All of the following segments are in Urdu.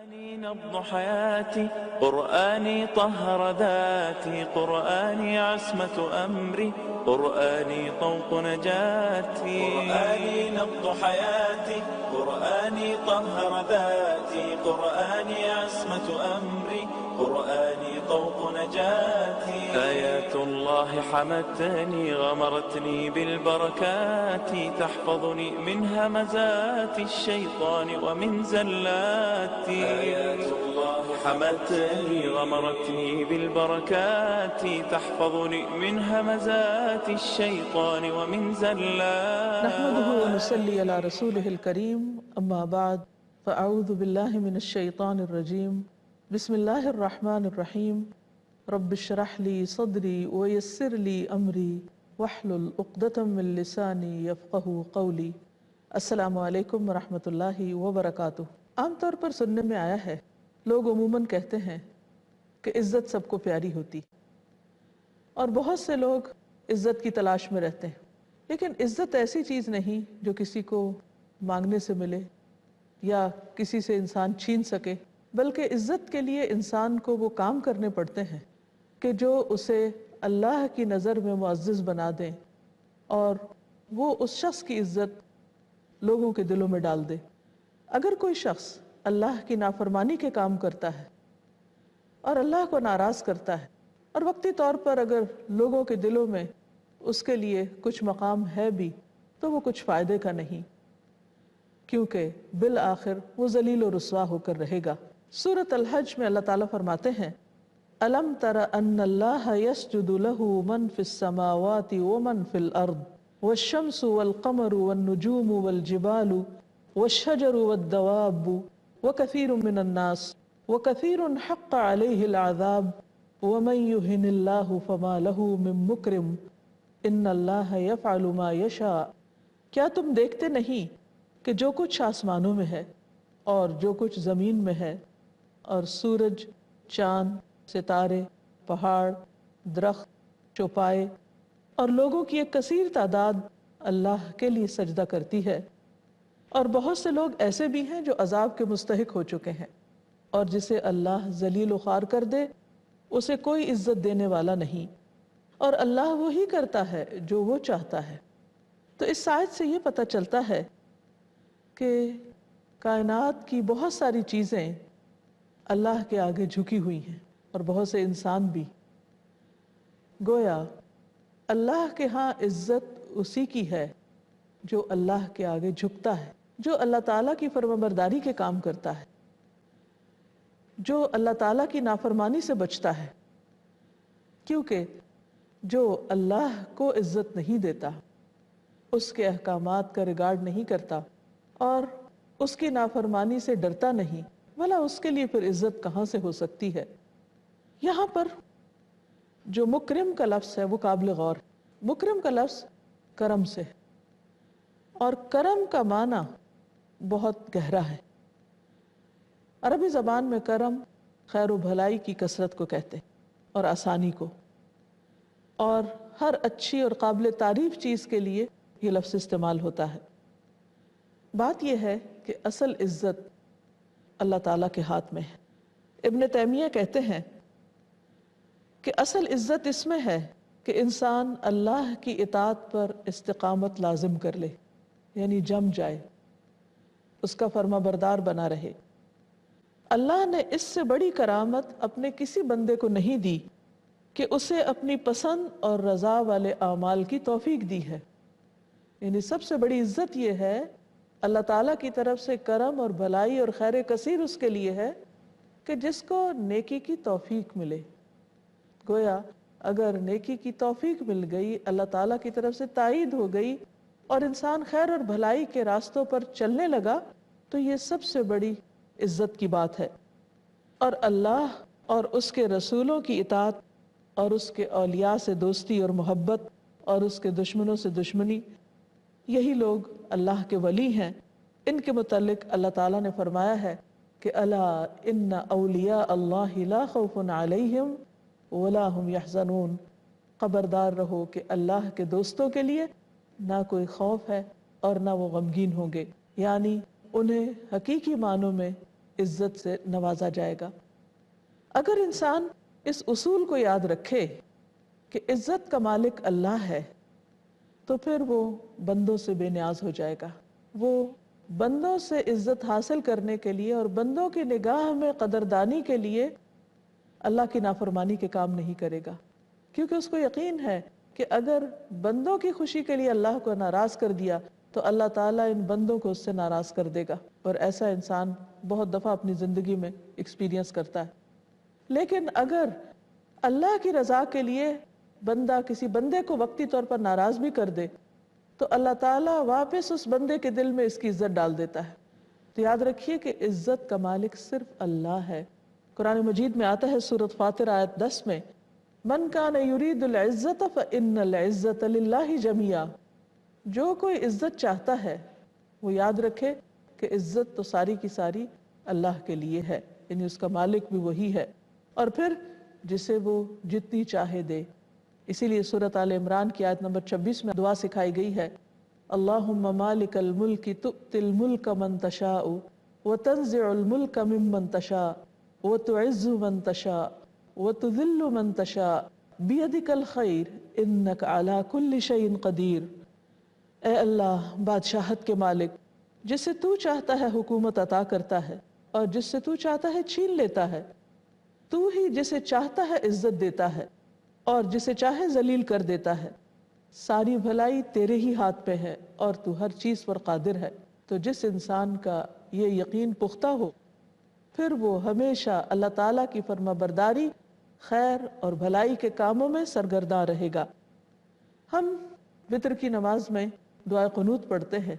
قرآني نبض حياتي، قرآني طهر ذاتي، قرآني عصمة أمري، قرآني طوق نجاتي. قرآني نبض حياتي، قرآني طهر ذاتي، قرآني عصمة أمري، قرآني طوق نجاتي. آيات الله حمتني غمرتني بالبركات، تحفظني من همزات الشيطان ومن زلاتي. آيات الله حمتني غمرتني بالبركات، تحفظني من همزات الشيطان ومن زلاتي. نحمده ونصلي على رسوله الكريم، أما بعد، فأعوذ بالله من الشيطان الرجيم. بسم الله الرحمن الرحيم. رب اشرح لي صدري ويسر لي أمري واحلل عقدة من لساني يفقهوا قولي. السلام علیکم ورحمۃ اللہ وبرکاتہ۔ عام طور پر سننے میں آیا ہے، لوگ عموماً کہتے ہیں کہ عزت سب کو پیاری ہوتی، اور بہت سے لوگ عزت کی تلاش میں رہتے ہیں، لیکن عزت ایسی چیز نہیں جو کسی کو مانگنے سے ملے یا کسی سے انسان چھین سکے، بلکہ عزت کے لیے انسان کو وہ کام کرنے پڑتے ہیں کہ جو اسے اللہ کی نظر میں معزز بنا دیں، اور وہ اس شخص کی عزت لوگوں کے دلوں میں ڈال دے۔ اگر کوئی شخص اللہ کی نافرمانی کے کام کرتا ہے اور اللہ کو ناراض کرتا ہے، اور وقتی طور پر اگر لوگوں کے دلوں میں اس کے لیے کچھ مقام ہے بھی، تو وہ کچھ فائدے کا نہیں، کیونکہ بالآخر وہ ذلیل و رسوا ہو کر رہے گا۔ سورۃ الحج میں اللہ تعالیٰ فرماتے ہیں، أَلَمْ تَرَ أَنَّ اللَّهَ يَسْجُدُ لَهُ مَنْ فِي السَّمَاوَاتِ وَمَنْ فِي الْأَرْضِ وَالشَّمْسُ وَالْقَمَرُ وَالنُّجُومُ وَالْجِبَالُ وَالشَّجَرُ وَالدَّوَابُ وَكَثِيرٌ مِّنَ النَّاسِ وَكَثِيرٌ حَقَّ عَلَيْهِ الْعَذَابُ وَمَن يُهِنِ اللَّهُ فَمَا لَهُ مِن مُّكْرِمٍ إِنَّ اللَّهَ يَفْعَلُ مَا يَشَاءُ۔ کیا تم دیکھتے نہیں کہ جو کچھ آسمانوں میں ہے اور جو کچھ زمین میں ہے، اور سورج، چاند، ستارے، پہاڑ، درخت، چوپائے اور لوگوں کی ایک کثیر تعداد اللہ کے لیے سجدہ کرتی ہے، اور بہت سے لوگ ایسے بھی ہیں جو عذاب کے مستحق ہو چکے ہیں، اور جسے اللہ ذلیل و خوار کر دے اسے کوئی عزت دینے والا نہیں، اور اللہ وہی کرتا ہے جو وہ چاہتا ہے۔ تو اس آیت سے یہ پتہ چلتا ہے کہ کائنات کی بہت ساری چیزیں اللہ کے آگے جھکی ہوئی ہیں، اور بہت سے انسان بھی۔ گویا اللہ کے ہاں عزت اسی کی ہے جو اللہ کے آگے جھکتا ہے، جو اللہ تعالیٰ کی فرمانبرداری کے کام کرتا ہے، جو اللہ تعالیٰ کی نافرمانی سے بچتا ہے، کیونکہ جو اللہ کو عزت نہیں دیتا، اس کے احکامات کا ریگارڈ نہیں کرتا اور اس کی نافرمانی سے ڈرتا نہیں، بھلا اس کے لیے پھر عزت کہاں سے ہو سکتی ہے؟ یہاں پر جو مکرم کا لفظ ہے وہ قابل غور ہے۔ مکرم کا لفظ کرم سے ہے، اور کرم کا معنی بہت گہرا ہے۔ عربی زبان میں کرم خیر و بھلائی کی کثرت کو کہتے ہیں، اور آسانی کو، اور ہر اچھی اور قابل تعریف چیز کے لیے یہ لفظ استعمال ہوتا ہے۔ بات یہ ہے کہ اصل عزت اللہ تعالیٰ کے ہاتھ میں ہے۔ ابن تیمیہ کہتے ہیں کہ اصل عزت اس میں ہے کہ انسان اللہ کی اطاعت پر استقامت لازم کر لے، یعنی جم جائے، اس کا فرما بردار بنا رہے۔ اللہ نے اس سے بڑی کرامت اپنے کسی بندے کو نہیں دی کہ اسے اپنی پسند اور رضا والے اعمال کی توفیق دی ہے۔ یعنی سب سے بڑی عزت یہ ہے، اللہ تعالیٰ کی طرف سے کرم اور بھلائی اور خیر کثیر اس کے لیے ہے کہ جس کو نیکی کی توفیق ملے۔ گویا اگر نیکی کی توفیق مل گئی، اللہ تعالیٰ کی طرف سے تائید ہو گئی، اور انسان خیر اور بھلائی کے راستوں پر چلنے لگا، تو یہ سب سے بڑی عزت کی بات ہے۔ اور اللہ اور اس کے رسولوں کی اطاعت، اور اس کے اولیاء سے دوستی اور محبت، اور اس کے دشمنوں سے دشمنی، یہی لوگ اللہ کے ولی ہیں۔ ان کے متعلق اللہ تعالیٰ نے فرمایا ہے کہ الا ان اولیاء اللہ لا خوف علیہم ولا هم يحزنون، خبردار رہو کہ اللہ کے دوستوں کے لیے نہ کوئی خوف ہے اور نہ وہ غمگین ہوں گے، یعنی انہیں حقیقی معنوں میں عزت سے نوازا جائے گا۔ اگر انسان اس اصول کو یاد رکھے کہ عزت کا مالک اللہ ہے تو پھر وہ بندوں سے بے نیاز ہو جائے گا۔ وہ بندوں سے عزت حاصل کرنے کے لیے اور بندوں کی نگاہ میں قدردانی کے لیے اللہ کی نافرمانی کے کام نہیں کرے گا، کیونکہ اس کو یقین ہے کہ اگر بندوں کی خوشی کے لیے اللہ کو ناراض کر دیا تو اللہ تعالیٰ ان بندوں کو اس سے ناراض کر دے گا، اور ایسا انسان بہت دفعہ اپنی زندگی میں ایکسپیرینس کرتا ہے۔ لیکن اگر اللہ کی رضا کے لیے بندہ کسی بندے کو وقتی طور پر ناراض بھی کر دے تو اللہ تعالیٰ واپس اس بندے کے دل میں اس کی عزت ڈال دیتا ہے۔ تو یاد رکھیے کہ عزت کا مالک صرف اللہ ہے۔ قرآن مجید میں آتا ہے سورۃ فاطر آیت 10 میں، من کان یرید العزت فإن العزت للہ جمیعا، جو کوئی عزت چاہتا ہے وہ یاد رکھے کہ عزت تو ساری کی ساری اللہ کے لیے ہے، یعنی اس کا مالک بھی وہی ہے، اور پھر جسے وہ جتنی چاہے دے۔ اسی لیے سورۃ آل عمران کی آیت نمبر 26 میں دعا سکھائی گئی ہے، اللہم مالک الملک تؤتی الملک من تشاء وتنزع الملک ممن تشاء وتعز من تشاء وتذل من تشاء بیدک الخیر انک علی کل شیء قدیر۔ اے اللہ بادشاہت کے مالک، جسے تو چاہتا ہے حکومت عطا کرتا ہے اور جس سے تو چاہتا ہے چھین لیتا ہے، تو ہی جسے چاہتا ہے عزت دیتا ہے اور جسے چاہے ذلیل کر دیتا ہے، ساری بھلائی تیرے ہی ہاتھ پہ ہے اور تو ہر چیز پر قادر ہے۔ تو جس انسان کا یہ یقین پختہ ہو پھر وہ ہمیشہ اللہ تعالیٰ کی فرما برداری، خیر اور بھلائی کے کاموں میں سرگرداں رہے گا۔ ہم وتر کی نماز میں دعائے قنوت پڑھتے ہیں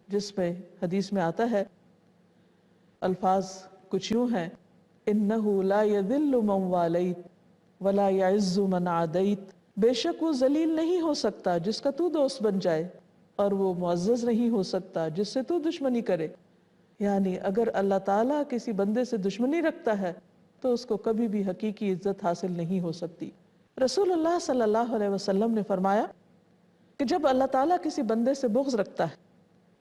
جس میں حدیث میں آتا ہے، الفاظ کچھ یوں ہیں، انہ لا یذل من والیت ولا یعز من عادیت، بے شک وہ ذلیل نہیں ہو سکتا جس کا تو دوست بن جائے، اور وہ معزز نہیں ہو سکتا جس سے تو دشمنی کرے۔ یعنی اگر اللہ تعالیٰ کسی بندے سے دشمنی رکھتا ہے تو اس کو کبھی بھی حقیقی عزت حاصل نہیں ہو سکتی۔ رسول اللہ صلی اللہ علیہ وسلم نے فرمایا کہ جب اللہ تعالیٰ کسی بندے سے بغض رکھتا ہے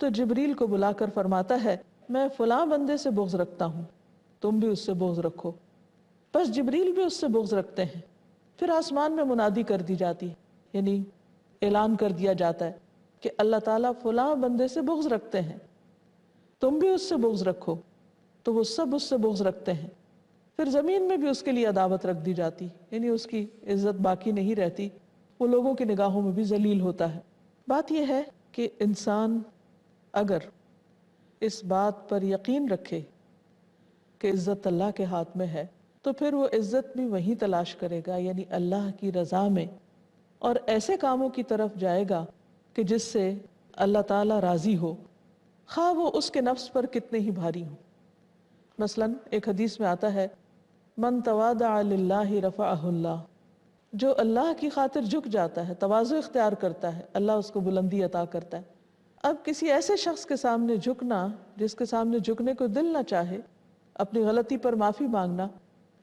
تو جبریل کو بلا کر فرماتا ہے، میں فلاں بندے سے بغض رکھتا ہوں، تم بھی اس سے بغض رکھو۔ بس جبریل بھی اس سے بغض رکھتے ہیں، پھر آسمان میں منادی کر دی جاتی ہے، یعنی اعلان کر دیا جاتا ہے کہ اللہ تعالیٰ فلاں بندے سے بغض رکھتے ہیں، تم بھی اس سے بغض رکھو، تو وہ سب اس سے بغض رکھتے ہیں۔ پھر زمین میں بھی اس کے لیے عداوت رکھ دی جاتی، یعنی اس کی عزت باقی نہیں رہتی، وہ لوگوں کی نگاہوں میں بھی ذلیل ہوتا ہے۔ بات یہ ہے کہ انسان اگر اس بات پر یقین رکھے کہ عزت اللہ کے ہاتھ میں ہے تو پھر وہ عزت بھی وہیں تلاش کرے گا، یعنی اللہ کی رضا میں، اور ایسے کاموں کی طرف جائے گا کہ جس سے اللہ تعالیٰ راضی ہو، خواہ وہ اس کے نفس پر کتنے ہی بھاری ہوں۔ مثلاً ایک حدیث میں آتا ہے، من تواضع للہ رفعہ اللہ، جو اللہ کی خاطر جھک جاتا ہے، تواضع اختیار کرتا ہے، اللہ اس کو بلندی عطا کرتا ہے۔ اب کسی ایسے شخص کے سامنے جھکنا جس کے سامنے جھکنے کو دل نہ چاہے، اپنی غلطی پر معافی مانگنا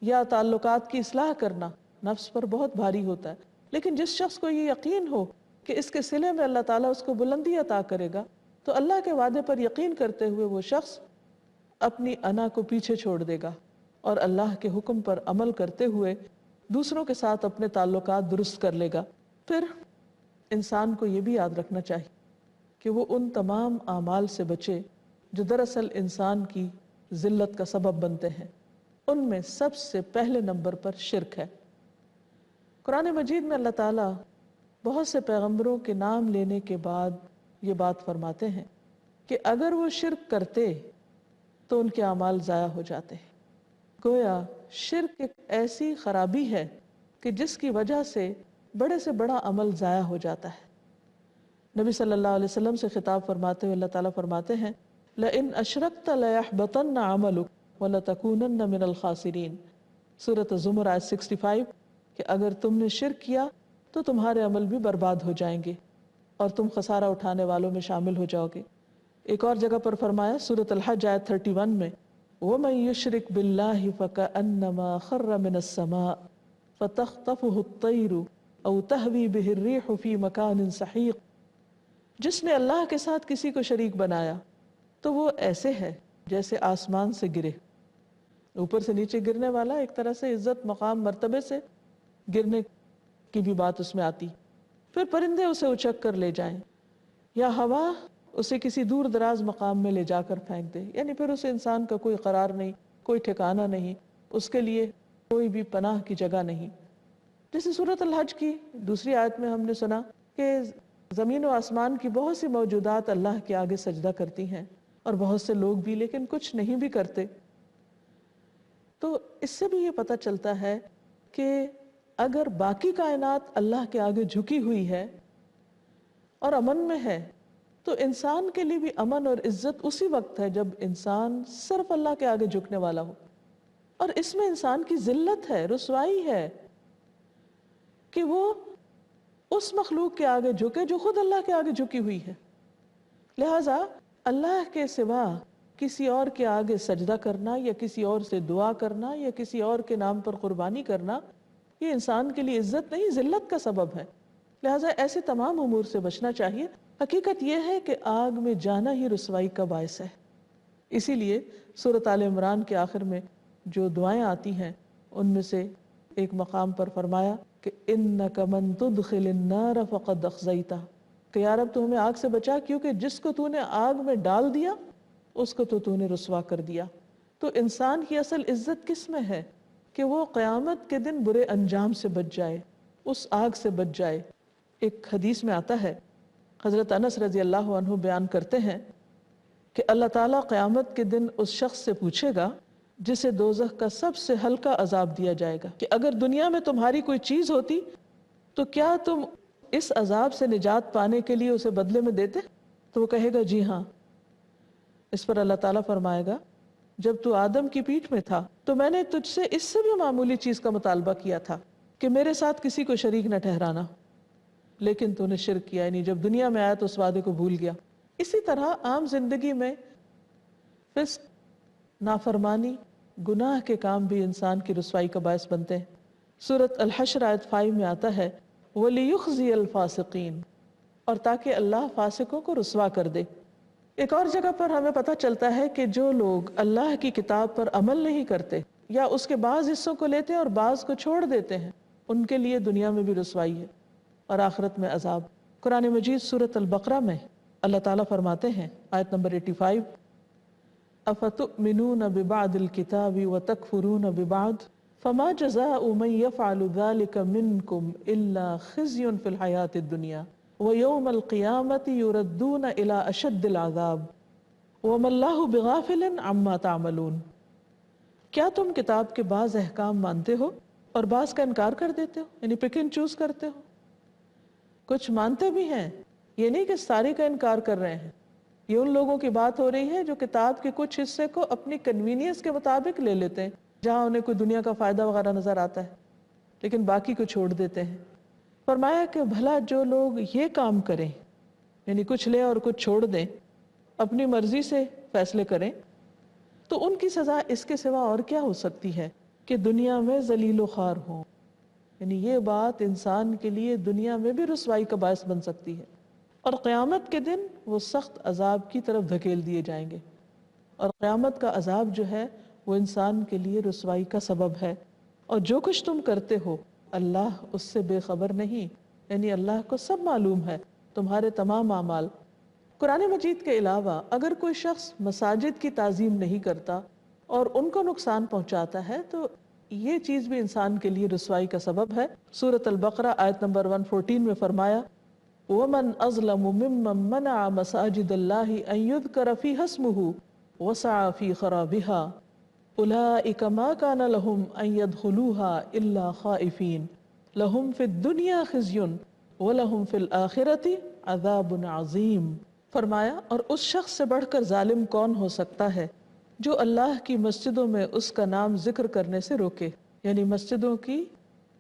یا تعلقات کی اصلاح کرنا نفس پر بہت بھاری ہوتا ہے، لیکن جس شخص کو یہ یقین ہو کہ اس کے صلے میں اللہ تعالیٰ اس کو بلندی عطا کرے گا تو اللہ کے وعدے پر یقین کرتے ہوئے وہ شخص اپنی انا کو پیچھے چھوڑ دے گا اور اللہ کے حکم پر عمل کرتے ہوئے دوسروں کے ساتھ اپنے تعلقات درست کر لے گا۔ پھر انسان کو یہ بھی یاد رکھنا چاہیے کہ وہ ان تمام اعمال سے بچے جو دراصل انسان کی ذلت کا سبب بنتے ہیں۔ ان میں سب سے پہلے نمبر پر شرک ہے۔ قرآن مجید میں اللہ تعالیٰ بہت سے پیغمبروں کے نام لینے کے بعد یہ بات فرماتے ہیں کہ اگر وہ شرک کرتے تو ان کے اعمال ضائع ہو جاتے ہیں۔ گویا شرک ایک ایسی خرابی ہے کہ جس کی وجہ سے بڑے سے بڑا عمل ضائع ہو جاتا ہے۔ نبی صلی اللہ علیہ وسلم سے خطاب فرماتے ہوئے اللہ تعالیٰ فرماتے ہیں، لَإِنْ أَشْرَكْتَ لَيَحْبَطَنَّ عَمَلُكَ وَلَتَكُونَنَّ مِنَ الْخَاسِرِينَ، سورۃ الزمر آیت 65، کہ اگر تم نے شرک کیا تو تمہارے عمل بھی برباد ہو جائیں گے اور تم خسارہ اٹھانے والوں میں شامل ہو جاؤ گے۔ ایک اور جگہ پر فرمایا سورۃ الحج آیت 31 میں، وَمَن يُشْرِكْ بِاللَّهِ فَكَأَنَّمَا خَرَّ مِنَ السَّمَاءِ فَتَخْطَفُهُ الطَّيْرُ أَوْ تَهْوِي بِهِ الرِّيحُ فِي مَكَانٍ سَحِيقٍ، جس نے اللہ کے ساتھ کسی کو شریک بنایا تو وہ ایسے ہے جیسے آسمان سے گرے، اوپر سے نیچے گرنے والا، ایک طرح سے عزت مقام مرتبے سے گرنے کی بھی بات اس میں آتی. پھر پرندے اسے اچک کر لے جائیں یا ہوا اسے کسی دور دراز مقام میں لے جا کر پھینک دے، یعنی پھر اسے انسان کا کوئی قرار نہیں، کوئی ٹھکانہ نہیں، اس کے لیے کوئی بھی پناہ کی جگہ نہیں. جیسے سورۃ الحج کی دوسری آیت میں ہم نے سنا کہ زمین و آسمان کی بہت سی موجودات اللہ کے آگے سجدہ کرتی ہیں، اور بہت سے لوگ بھی، لیکن کچھ نہیں بھی کرتے. تو اس سے بھی یہ پتہ چلتا ہے کہ اگر باقی کائنات اللہ کے آگے جھکی ہوئی ہے اور امن میں ہے، تو انسان کے لیے بھی امن اور عزت اسی وقت ہے جب انسان صرف اللہ کے آگے جھکنے والا ہو. اور اس میں انسان کی ذلت ہے، رسوائی ہے کہ وہ اس مخلوق کے آگے جھکے جو خود اللہ کے آگے جھکی ہوئی ہے. لہٰذا اللہ کے سوا کسی اور کے آگے سجدہ کرنا یا کسی اور سے دعا کرنا یا کسی اور کے نام پر قربانی کرنا، یہ انسان کے لیے عزت نہیں، ذلت کا سبب ہے. لہٰذا ایسے تمام امور سے بچنا چاہیے. حقیقت یہ ہے کہ آگ میں جانا ہی رسوائی کا باعث ہے. اسی لیے سورۃ آل عمران کے آخر میں جو دعائیں آتی ہیں ان میں سے ایک مقام پر فرمایا کہ اِنَّكَ مَن تُدْخِلِ النَّارَ فَقَدْ أَخْزَيْتَهُ، کہ یا رب تو ہمیں آگ سے بچا، کیونکہ جس کو تو نے آگ میں ڈال دیا اس کو تو نے رسوا کر دیا. تو انسان کی اصل عزت کس میں ہے؟ کہ وہ قیامت کے دن برے انجام سے بچ جائے، اس آگ سے بچ جائے. ایک حدیث میں آتا ہے، حضرت انس رضی اللہ عنہ بیان کرتے ہیں کہ اللہ تعالیٰ قیامت کے دن اس شخص سے پوچھے گا جسے دوزخ کا سب سے ہلکا عذاب دیا جائے گا کہ اگر دنیا میں تمہاری کوئی چیز ہوتی تو کیا تم اس عذاب سے نجات پانے کے لیے اسے بدلے میں دیتے؟ تو وہ کہے گا جی ہاں. اس پر اللہ تعالیٰ فرمائے گا جب تو آدم کی پیٹھ میں تھا تو میں نے تجھ سے اس سے بھی معمولی چیز کا مطالبہ کیا تھا کہ میرے ساتھ کسی کو شریک نہ ٹھہرانا، لیکن تو نے شرک کیا، یعنی جب دنیا میں آیا تو اس وعدے کو بھول گیا. اسی طرح عام زندگی میں فسق، نافرمانی، گناہ کے کام بھی انسان کی رسوائی کا باعث بنتے ہیں. سورۃ الحشر آیت 5 میں آتا ہے وَلِيُخْزِيَ الْفَاسِقِينَ، اور تاکہ اللہ فاسقوں کو رسوا کر دے. ایک اور جگہ پر ہمیں پتہ چلتا ہے کہ جو لوگ اللہ کی کتاب پر عمل نہیں کرتے یا اس کے بعض حصوں کو لیتے ہیں اور بعض کو چھوڑ دیتے ہیں، ان کے لیے دنیا میں بھی رسوائی ہے اور آخرت میں عذاب. قرآن مجید سورۃ البقرہ میں اللہ تعالیٰ فرماتے ہیں آیت نمبر 85 أَفَتُؤْمِنُونَ بِبَعْضِ الْكِتَابِ وَتَكْفُرُونَ بِبَعْضٍ فَمَا جَزَاءُ مَنْ يَفْعَلُ ذَلِكَ مِنْكُمْ إِلَّا خِزْيٌ فِي الْحَيَاةِ الدُّنْيَا وَيَوْمَ الْقِيَامَةِ يُرَدُّونَ إِلَىٰ أَشَدِّ الْعَذَابِ وَمَا اللَّهُ بِغَافِلٍ عَمَّا تَعْمَلُونَ. کیا تم کتاب کے بعض احکام مانتے ہو اور بعض کا انکار کر دیتے ہو، یعنی پک اینڈ چوز کرتے ہو؟ کچھ مانتے بھی ہیں، یہ نہیں کہ سارے کا انکار کر رہے ہیں. یہ ان لوگوں کی بات ہو رہی ہے جو کتاب کے کچھ حصے کو اپنی کنوینئنس کے مطابق لے لیتے ہیں، جہاں انہیں کوئی دنیا کا فائدہ وغیرہ نظر آتا ہے، لیکن باقی کو چھوڑ دیتے ہیں. فرمایا کہ بھلا جو لوگ یہ کام کریں، یعنی کچھ لیں اور کچھ چھوڑ دیں، اپنی مرضی سے فیصلے کریں، تو ان کی سزا اس کے سوا اور کیا ہو سکتی ہے کہ دنیا میں ذلیل و خوار ہوں. یعنی یہ بات انسان کے لیے دنیا میں بھی رسوائی کا باعث بن سکتی ہے، اور قیامت کے دن وہ سخت عذاب کی طرف دھکیل دیے جائیں گے. اور قیامت کا عذاب جو ہے وہ انسان کے لیے رسوائی کا سبب ہے. اور جو کچھ تم کرتے ہو اللہ اس سے بے خبر نہیں، یعنی اللہ کو سب معلوم ہے تمہارے تمام اعمال. قرآن مجید کے علاوہ اگر کوئی شخص مساجد کی تعظیم نہیں کرتا اور ان کو نقصان پہنچاتا ہے تو یہ چیز بھی انسان کے لیے رسوائی کا سبب ہے. سورۃ البقرہ آیت نمبر 114 میں فرمایا وَمَنْ أَظْلَمُ مِمَّنْ مَنَعَ مَسَاجِدَ اللَّهِ أَنْ يُذْكَرَ فِيهَا اسْمُهُ وَسَعَى فِي خَرَابِهَا أُولَئِكَ مَا كَانَ لَهُمْ أَنْ يَدْخُلُوهَا إِلَّا خَائِفِينَ لَهُمْ فِي الدُّنْيَا خِزْيٌ وَلَهُمْ فِي الْآخِرَةِ عَذَابٌ عَظِيمٌ. فرمایا اور اس شخص سے بڑھ کر ظالم کون ہو سکتا ہے جو اللہ کی مسجدوں میں اس کا نام ذکر کرنے سے روکے، یعنی مسجدوں کی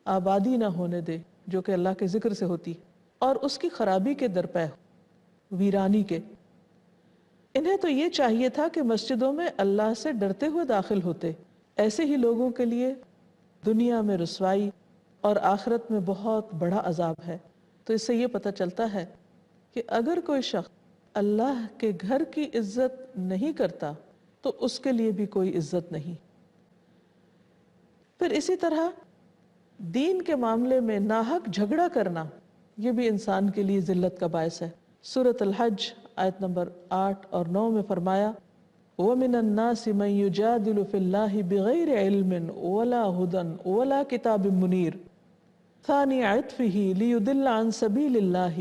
آبادی نہ ہونے دے جو کہ اللہ کے ذکر سے ہوتی، اور اس کی خرابی کے درپے ویرانی کے. انہیں تو یہ چاہیے تھا کہ مسجدوں میں اللہ سے ڈرتے ہوئے داخل ہوتے. ایسے ہی لوگوں کے لیے دنیا میں رسوائی اور آخرت میں بہت بڑا عذاب ہے. تو اس سے یہ پتہ چلتا ہے کہ اگر کوئی شخص اللہ کے گھر کی عزت نہیں کرتا تو اس کے لیے بھی کوئی عزت نہیں. پھر اسی طرح دین کے معاملے میں ناحق جھگڑا کرنا، یہ بھی انسان کے لیے ذلت کا باعث ہے۔ سورۃ الحج آیت نمبر 8 اور 9 میں فرمایا وَمِنَ النَّاسِ مَن يُجَادِلُ فِي اللَّهِ بِغَيْرِ عِلْمٍ وَلَا هُدًى وَلَا كِتَابٍ مُنِيرٍ ثَانِيَ عِطْفِهِ لِيُضِلَّ عَن سَبِيلِ اللَّهِ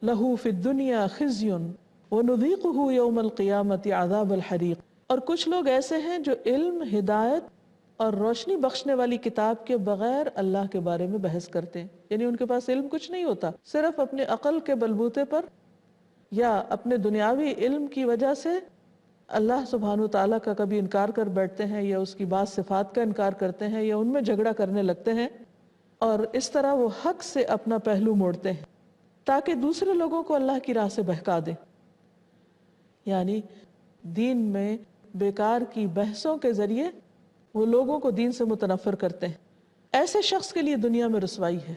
لَهُ فِي الدُّنْيَا خِزْيٌ وَنُذِيقُهُ يَوْمَ الْقِيَامَةِ عَذَابَ الْحَرِيقِ۔ اور کچھ لوگ ایسے ہیں جو علم، ہدایت اور روشنی بخشنے والی کتاب کے بغیر اللہ کے بارے میں بحث کرتے ہیں، یعنی ان کے پاس علم کچھ نہیں ہوتا، صرف اپنے عقل کے بلبوتے پر یا اپنے دنیاوی علم کی وجہ سے اللہ سبحانہ وتعالیٰ کا کبھی انکار کر بیٹھتے ہیں یا اس کی بعض صفات کا انکار کرتے ہیں یا ان میں جھگڑا کرنے لگتے ہیں، اور اس طرح وہ حق سے اپنا پہلو موڑتے ہیں تاکہ دوسرے لوگوں کو اللہ کی راہ سے بہکا دیں۔ یعنی دین میں بیکار کی بحثوں کے ذریعے وہ لوگوں کو دین سے متنفر کرتے ہیں۔ ایسے شخص کے لیے دنیا میں رسوائی ہے،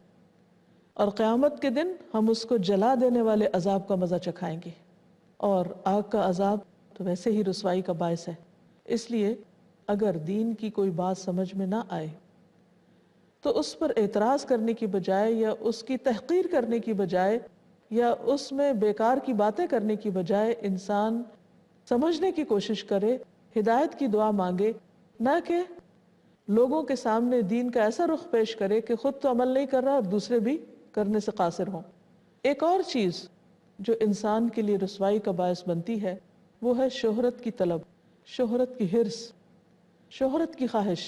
اور قیامت کے دن ہم اس کو جلا دینے والے عذاب کا مزہ چکھائیں گے، اور آگ کا عذاب تو ویسے ہی رسوائی کا باعث ہے۔ اس لیے اگر دین کی کوئی بات سمجھ میں نہ آئے تو اس پر اعتراض کرنے کی بجائے یا اس کی تحقیر کرنے کی بجائے یا اس میں بیکار کی باتیں کرنے کی بجائے انسان سمجھنے کی کوشش کرے، ہدایت کی دعا مانگے، نہ کہ لوگوں کے سامنے دین کا ایسا رخ پیش کرے کہ خود تو عمل نہیں کر رہا اور دوسرے بھی کرنے سے قاصر ہوں۔ ایک اور چیز جو انسان کے لیے رسوائی کا باعث بنتی ہے وہ ہے شہرت کی طلب، شہرت کی حرص، شہرت کی خواہش۔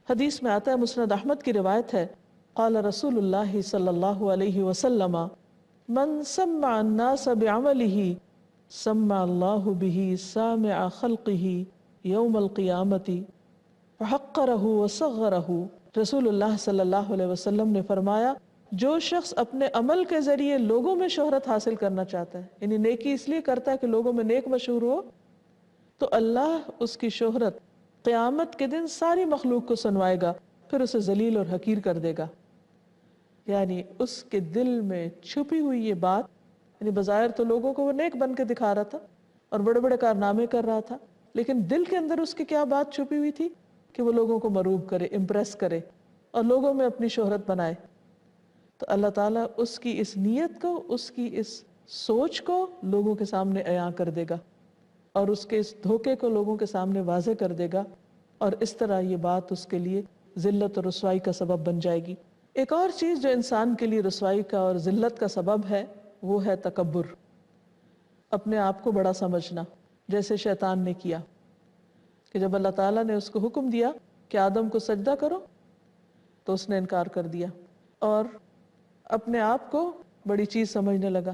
حدیث میں آتا ہے، مسند احمد کی روایت ہے، قال رسول اللہ صلی اللہ علیہ وسلم من سمع الناس بعمله سمع اللہ به سامع خلقہ یوم القیامت وحقرہ وصغرہ۔ رسول اللہ صلی اللہ علیہ وسلم نے فرمایا، جو شخص اپنے عمل کے ذریعے لوگوں میں شہرت حاصل کرنا چاہتا ہے، یعنی نیکی اس لیے کرتا ہے کہ لوگوں میں نیک مشہور ہو، تو اللہ اس کی شہرت قیامت کے دن ساری مخلوق کو سنوائے گا، پھر اسے ذلیل اور حقیر کر دے گا۔ یعنی اس کے دل میں چھپی ہوئی یہ بات، یعنی بظاہر تو لوگوں کو وہ نیک بن کے دکھا رہا تھا اور بڑے بڑے کارنامے کر رہا تھا، لیکن دل کے اندر اس کی کیا بات چھپی ہوئی تھی کہ وہ لوگوں کو مروب کرے، امپریس کرے اور لوگوں میں اپنی شہرت بنائے۔ تو اللہ تعالیٰ اس کی اس نیت کو، اس کی اس سوچ کو لوگوں کے سامنے عیاں کر دے گا اور اس کے اس دھوکے کو لوگوں کے سامنے واضح کر دے گا، اور اس طرح یہ بات اس کے لیے ذلت اور رسوائی کا سبب بن جائے گی۔ ایک اور چیز جو انسان کے لیے رسوائی کا اور ذلت کا سبب ہے وہ ہے تکبر، اپنے آپ کو بڑا سمجھنا، جیسے شیطان نے کیا کہ جب اللہ تعالیٰ نے اس کو حکم دیا کہ آدم کو سجدہ کرو تو اس نے انکار کر دیا اور اپنے آپ کو بڑی چیز سمجھنے لگا،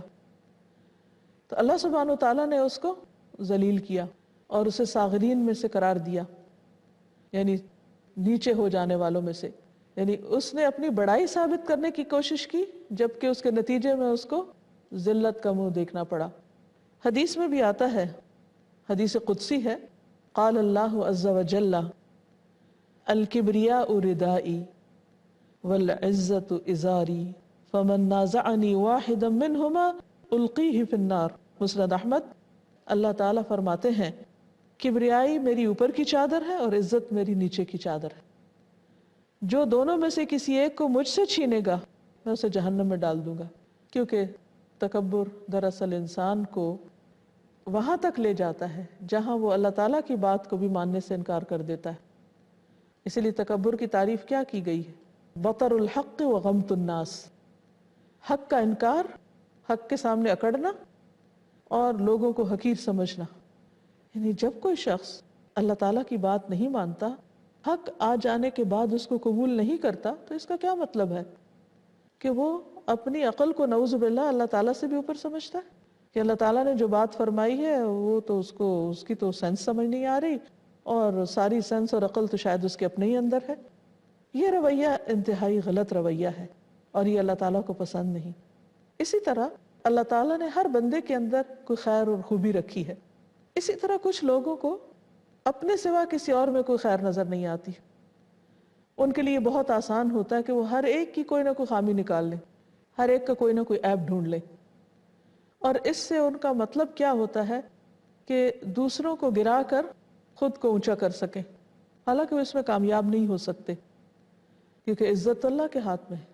تو اللہ سبحانہ و تعالیٰ نے اس کو ذلیل کیا اور اسے ساغرین میں سے قرار دیا، یعنی نیچے ہو جانے والوں میں سے۔ یعنی اس نے اپنی بڑائی ثابت کرنے کی کوشش کی جبکہ اس کے نتیجے میں اس کو ذلت کا منہ دیکھنا پڑا۔ حدیث میں بھی آتا ہے، حدیث قدسی ہے، قال اللہ عز وجل الکبریاء ردائی والعزت ازاری فمن نازعنی واحدا منہما القیہ فی النار۔ مسند احمد۔ اللہ تعالیٰ فرماتے ہیں، کبریائی میری اوپر کی چادر ہے اور عزت میری نیچے کی چادر ہے، جو دونوں میں سے کسی ایک کو مجھ سے چھینے گا میں اسے جہنم میں ڈال دوں گا۔ کیونکہ تکبر دراصل انسان کو وہاں تک لے جاتا ہے جہاں وہ اللہ تعالیٰ کی بات کو بھی ماننے سے انکار کر دیتا ہے۔ اسی لیے تکبر کی تعریف کیا کی گئی ہے؟ بطر الحق و غمت الناس، حق کا انکار، حق کے سامنے اکڑنا اور لوگوں کو حقیر سمجھنا۔ یعنی جب کوئی شخص اللہ تعالیٰ کی بات نہیں مانتا، حق آ جانے کے بعد اس کو قبول نہیں کرتا، تو اس کا کیا مطلب ہے؟ کہ وہ اپنی عقل کو نعوذ باللہ اللہ تعالیٰ سے بھی اوپر سمجھتا ہے کہ اللہ تعالیٰ نے جو بات فرمائی ہے وہ تو اس کی تو سینس سمجھ نہیں آ رہی، اور ساری سینس اور عقل تو شاید اس کے اپنے ہی اندر ہے۔ یہ رویہ انتہائی غلط رویہ ہے اور یہ اللہ تعالیٰ کو پسند نہیں۔ اسی طرح اللہ تعالیٰ نے ہر بندے کے اندر کوئی خیر اور خوبی رکھی ہے، اسی طرح کچھ لوگوں کو اپنے سوا کسی اور میں کوئی خیر نظر نہیں آتی، ان کے لیے بہت آسان ہوتا ہے کہ وہ ہر ایک کی کوئی نہ کوئی خامی نکال لیں، ہر ایک کا کوئی نہ کوئی عیب ڈھونڈ لیں، اور اس سے ان کا مطلب کیا ہوتا ہے کہ دوسروں کو گرا کر خود کو اونچا کر سکیں حالانکہ وہ اس میں کامیاب نہیں ہو سکتے، کیونکہ عزت اللہ کے ہاتھ میں ہے۔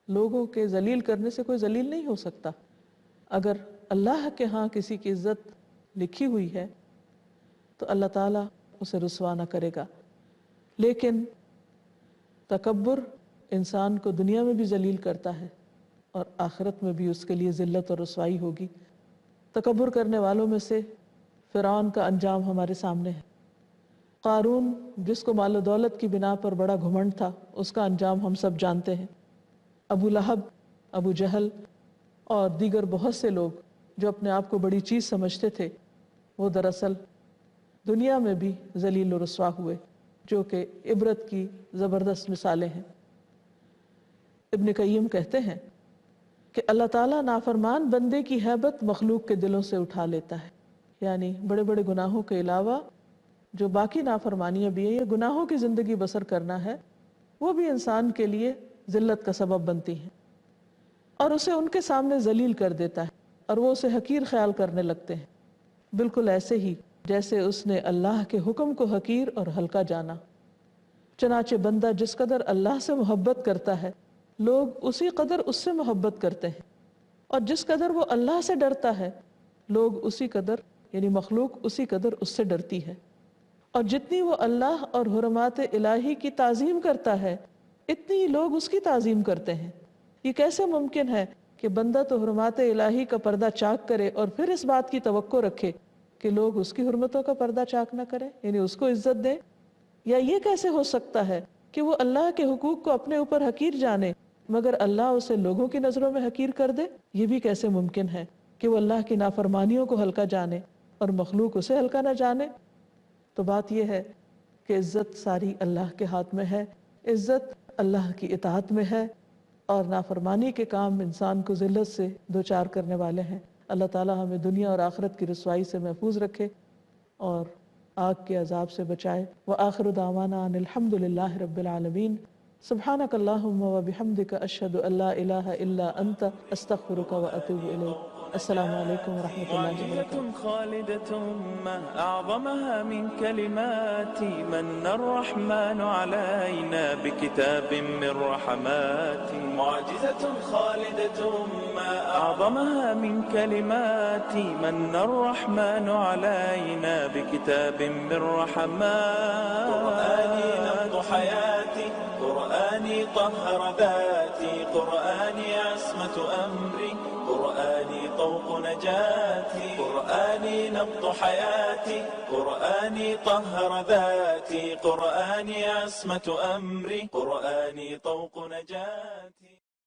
لوگوں کے ذلیل کرنے سے کوئی ذلیل نہیں ہو سکتا۔ اگر اللہ کے ہاں کسی کی عزت لکھی ہوئی ہے تو اللہ تعالیٰ اسے رسوا نہ کرے گا۔ لیکن تکبر انسان کو دنیا میں بھی ذلیل کرتا ہے اور آخرت میں بھی اس کے لیے ذلت اور رسوائی ہوگی۔ تکبر کرنے والوں میں سے فرعون کا انجام ہمارے سامنے ہے۔ قارون جس کو مال و دولت کی بنا پر بڑا گھمنڈ تھا، اس کا انجام ہم سب جانتے ہیں۔ ابو لہب، ابو جہل اور دیگر بہت سے لوگ جو اپنے آپ کو بڑی چیز سمجھتے تھے، وہ دراصل دنیا میں بھی ذلیل و رسوا ہوئے، جو کہ عبرت کی زبردست مثالیں ہیں۔ ابن قیم کہتے ہیں کہ اللہ تعالیٰ نافرمان بندے کی ہیبت مخلوق کے دلوں سے اٹھا لیتا ہے، یعنی بڑے بڑے گناہوں کے علاوہ جو باقی نافرمانیاں بھی ہیں، یہ گناہوں کی زندگی بسر کرنا ہے، وہ بھی انسان کے لیے ذلت کا سبب بنتی ہیں اور اسے ان کے سامنے ذلیل کر دیتا ہے اور وہ اسے حقیر خیال کرنے لگتے ہیں، بالکل ایسے ہی جیسے اس نے اللہ کے حکم کو حقیر اور ہلکا جانا۔ چنانچہ بندہ جس قدر اللہ سے محبت کرتا ہے، لوگ اسی قدر اس سے محبت کرتے ہیں، اور جس قدر وہ اللہ سے ڈرتا ہے، لوگ اسی قدر یعنی مخلوق اسی قدر اس سے ڈرتی ہے۔ اور جتنی وہ اللہ اور حرمات الہی کی تعظیم کرتا ہے، اتنی ہی لوگ اس کی تعظیم کرتے ہیں۔ یہ کیسے ممکن ہے کہ بندہ تو حرمات الہی کا پردہ چاک کرے اور پھر اس بات کی توقع رکھے کہ لوگ اس کی حرمتوں کا پردہ چاک نہ کریں، یعنی اس کو عزت دیں؟ یا یہ کیسے ہو سکتا ہے کہ وہ اللہ کے حقوق کو اپنے اوپر حقیر جانے مگر اللہ اسے لوگوں کی نظروں میں حقیر کر دے؟ یہ بھی کیسے ممکن ہے کہ وہ اللہ کی نافرمانیوں کو ہلکا جانے اور مخلوق اسے ہلکا نہ جانے؟ تو بات یہ ہے کہ عزت ساری اللہ کے ہاتھ میں ہے، عزت اللہ کی اطاعت میں ہے، اور نافرمانی کے کام انسان کو ذلت سے دوچار کرنے والے ہیں۔ اللہ تعالی ہمیں دنیا اور آخرت کی رسوائی سے محفوظ رکھے اور آگ کے عذاب سے بچائے۔ وآخر دعوانا ان الحمد للہ رب العالمین۔ سبحانک اللہم وبحمدک اشہد ان لا الہ الا انت استغفرک واتوب الیک۔ السلام علیکم ورحمۃ اللہ وبرکاتہ۔ معجزة خالدة ما أعظمها من كلمات من الرحمن علينا بكتاب من رحماته. معجزة خالدة ما أعظمها من كلمات من الرحمن علينا بكتاب من رحماته. قرآني نبض حياتي، قرآني طهر ذاتي، قرآني عصمة أمري، قرآني طوق نجاتي، قرآني نبض حياتي، قرآني طهر ذاتي، قرآني عصمة أمري، قرآني طوق نجاتي.